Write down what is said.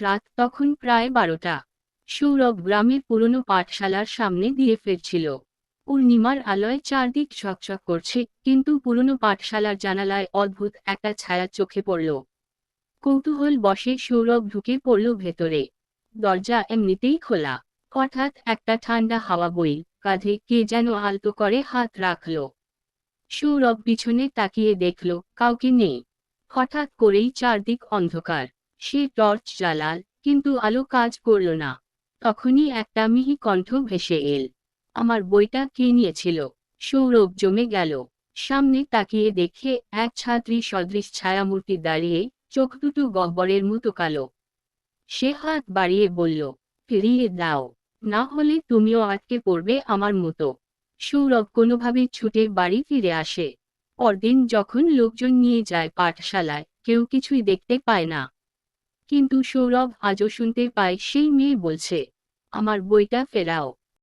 রাত তখন প্রায় 12টা। সৌরভ গ্রামের পুরনো পাঠশালার সামনে দিয়ে ফিরছিল। পূর্ণিমার আলোয় চারদিক ঝকঝক করছে, কিন্তু পুরনো পাঠশালার জানালায় অদ্ভুত একটা ছায়া চোখে পড়ল। কৌতূহল বশে সৌরভ ঢুকে পড়ল ভেতরে। দরজা এমনিতেই খোলা। হঠাৎ একটা ঠান্ডা হাওয়া বইল, কাঁধে কে যেন আলতো করে হাত রাখল। সৌরভ পিছনে তাকিয়ে দেখল, কাউকে নেই। হঠাৎ করেই চারদিক অন্ধকার। সে টর্চ জ্বালাল, কিন্তু আলো কাজ করল না। তখনই একটা মিহি কণ্ঠ ভেসে এল। আমার বইটা কে নিয়েছিল? সৌরভ জমে গেল। সামনে তাকিয়ে দেখে এক ছাত্রী সদৃশ ছায়ামূর্তি দাঁড়িয়ে, চোখ দুটো গহ্বরের মতো কালো। সে হাত বাড়িয়ে বলল, ফিরিয়ে দাও, না হলে তুমিও আটকে পড়বে আমার মতো। সৌরভ কোনোভাবে ছুটে বাড়ি ফিরে আসে। পরদিন যখন লোকজন নিয়ে যায় পাঠশালায়, কেউ কিছুই দেখতে পায় না। কিন্তু সৌরভ আজও শুনতে পায় সেই মেয়ে বলছে, আমার বইটা ফেরাও।